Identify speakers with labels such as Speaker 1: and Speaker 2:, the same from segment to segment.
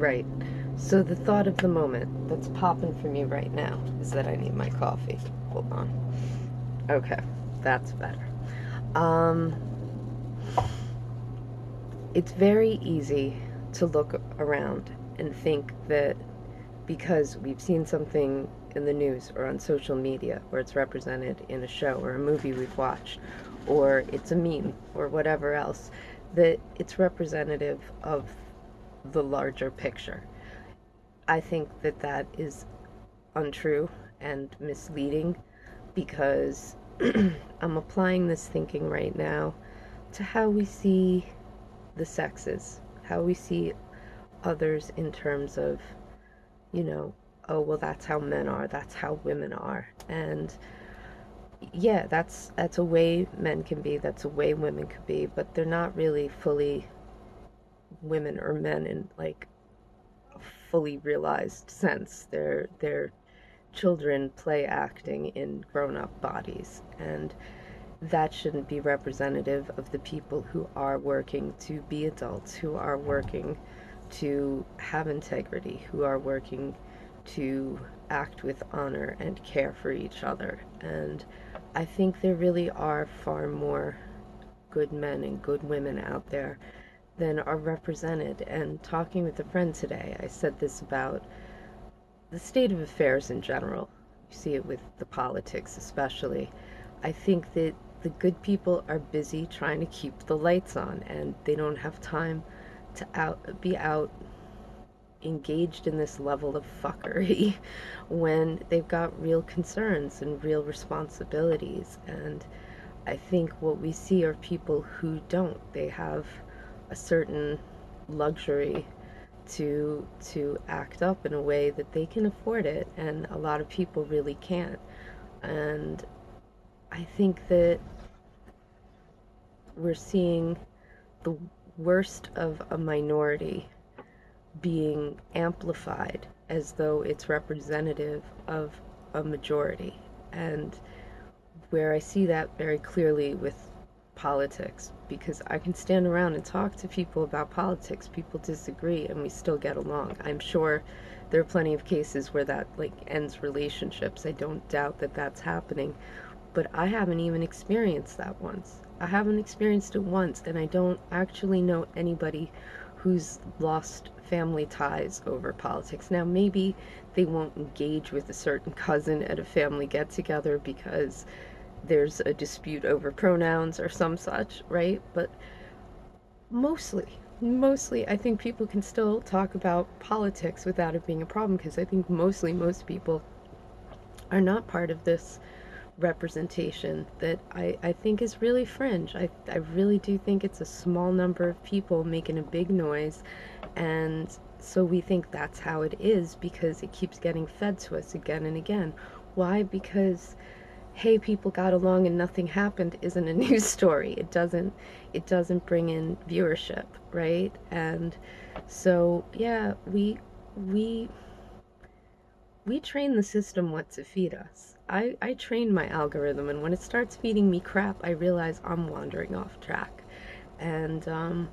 Speaker 1: Right. So the thought of the moment that's popping for me right now is that I need my coffee. Hold on. Okay, that's better. Um, it's very easy to look around and think that because we've seen something in the news or on social media, or it's represented in a show or a movie we've watched, or it's a meme or whatever else, that it's representative of the larger picture. I think that that is untrue and misleading because I'm applying this thinking right now to how we see the sexes, how we see others in terms of, you know, oh, well, that's how men are, that's how women are. And yeah, that's a way men can be, that's a way women can be, but they're not really fully women or men in like a fully realized sense. They're children play acting in grown-up bodies, and that shouldn't be representative of the people who are working to be adults, who are working to have integrity, who are working to act with honor and care for each other. And I think there really are far more good men and good women out there than are represented. And talking with a friend today, I said this about the state of affairs in general. You see it with the politics, especially. I think that the good people are busy trying to keep the lights on, and they don't have time to be out engaged in this level of fuckery when they've got real concerns and real responsibilities. And I think what we see are people who don't. They have a certain luxury to act up in a way that they can afford it, and a lot of people really can't. And I think that we're seeing the worst of a minority being amplified as though it's representative of a majority. And where I see that very clearly with politics, because I can stand around and talk to people about politics. People disagree and we still get along. I'm sure there are plenty of cases where that like ends relationships. I don't doubt that that's happening, but I haven't even experienced that once. I haven't experienced it once, and I don't actually know anybody who's lost family ties over politics. Now, maybe they won't engage with a certain cousin at a family get together because there's a dispute over pronouns or some such, right? But mostly, mostly, I think people can still talk about politics without it being a problem because I think mostly most people are not part of this representation that I think is really fringe. I really do think it's a small number of people making a big noise, and so we think that's how it is because it keeps getting fed to us again and again. Why? Because hey, people got along and nothing happened isn't a news story. It doesn't bring in viewership, right? And so yeah, we we train the system what to feed us. I train my algorithm, and when it starts feeding me crap, I realize I'm wandering off track. And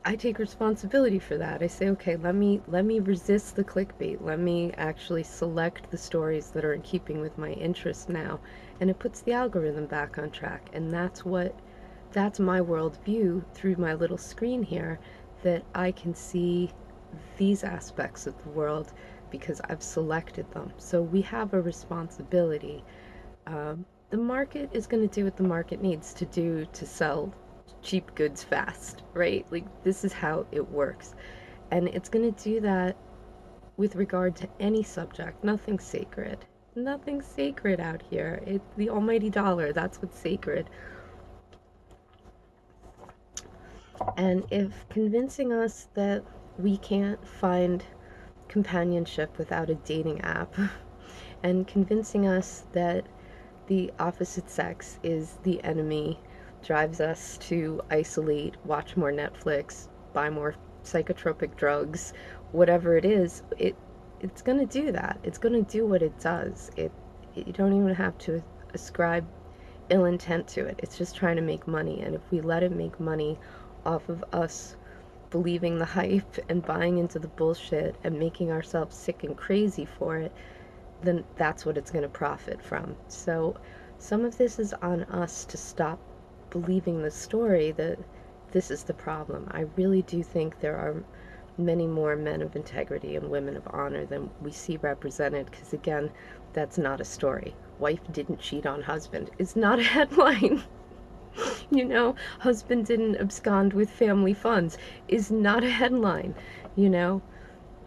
Speaker 1: I take responsibility for that. I say, okay, let me resist the clickbait. Let me actually select the stories that are in keeping with my interests now, and it puts the algorithm back on track. And that's my worldview through my little screen here, that I can see these aspects of the world because I've selected them. So we have a responsibility. The market is going to do what the market needs to do to sell cheap goods fast, right? Like, this is how it works. And it's going to do that with regard to any subject. Nothing's sacred. Nothing's sacred out here. It's the almighty dollar. That's what's sacred. And if convincing us that we can't find companionship without a dating app, and convincing us that the opposite sex is the enemy drives us to isolate, watch more Netflix, buy more psychotropic drugs, whatever it is, it's going to do that. It's going to do what it does. You don't even have to ascribe ill intent to it. It's just trying to make money, and if we let it make money off of us believing the hype and buying into the bullshit and making ourselves sick and crazy for it, then that's what it's going to profit from. So some of this is on us to stop believing the story that this is the problem. I really do think there are many more men of integrity and women of honor than we see represented, because again, that's not a story. Wife didn't cheat on husband. It's not a headline. Husband didn't abscond with family funds is not a headline. You know,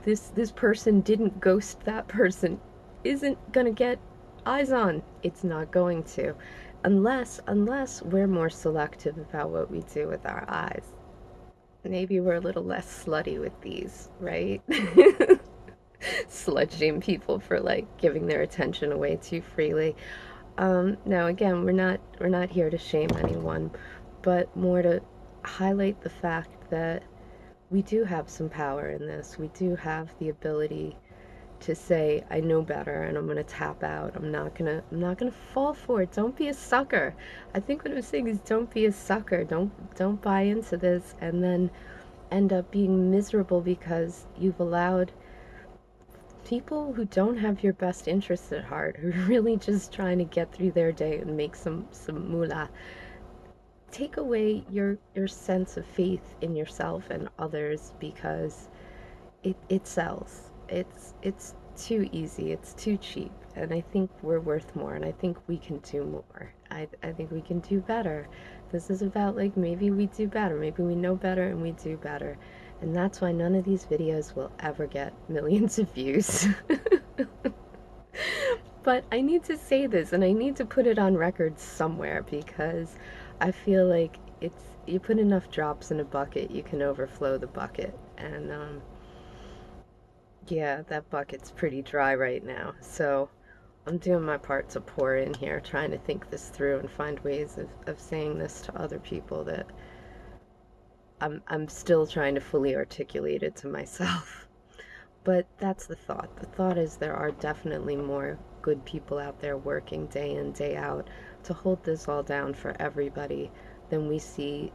Speaker 1: this person didn't ghost that person isn't gonna get eyes on. It's not going to, unless we're more selective about what we do with our eyes. Maybe we're a little less slutty with these, right? Slut shame people for like giving their attention away too freely. Now again, we're not here to shame anyone, but more to highlight the fact that we do have some power in this. We do have the ability to say, I know better and I'm gonna tap out. I'm not gonna fall for it. Don't be a sucker. I think what I'm saying is don't be a sucker. Don't buy into this and then end up being miserable because you've allowed people who don't have your best interests at heart, who are really just trying to get through their day and make some moolah, take away your sense of faith in yourself and others, because it sells. It's too easy, it's too cheap, and I think we're worth more, and I think we can do more. I think we can do better. This is about like maybe we do better, maybe we know better and we do better. And that's why none of these videos will ever get millions of views. But I need to say this and I need to put it on record somewhere, because I feel like it's you put enough drops in a bucket, you can overflow the bucket. And yeah, that bucket's pretty dry right now. So I'm doing my part to pour in here, trying to think this through and find ways of saying this to other people that I'm still trying to fully articulate it to myself. But that's the thought. The thought is there are definitely more good people out there working day in, day out to hold this all down for everybody than we see,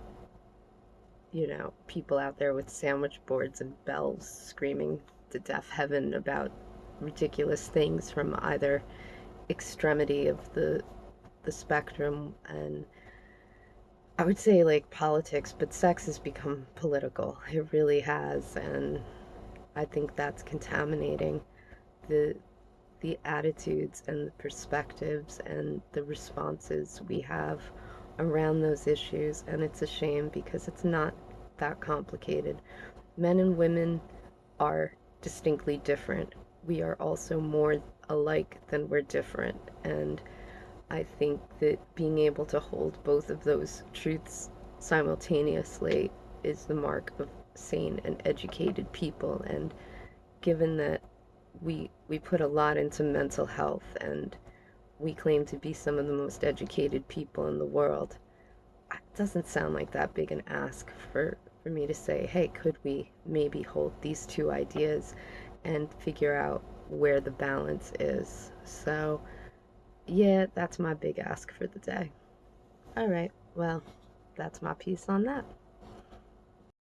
Speaker 1: people out there with sandwich boards and bells screaming to deaf heaven about ridiculous things from either extremity of the spectrum. And I would say like politics, but sex has become political. It really has, and I think that's contaminating the the attitudes and the perspectives and the responses we have around those issues. And it's a shame because it's not that complicated. Men and women are distinctly different. We are also more alike than we're different. And I think that being able to hold both of those truths simultaneously is the mark of sane and educated people. And given that we put a lot into mental health and we claim to be some of the most educated people in the world, it doesn't sound like that big an ask for me to say, hey, could we maybe hold these two ideas and figure out where the balance is? So yeah, that's my big ask for the day. All right, well, that's my piece on that.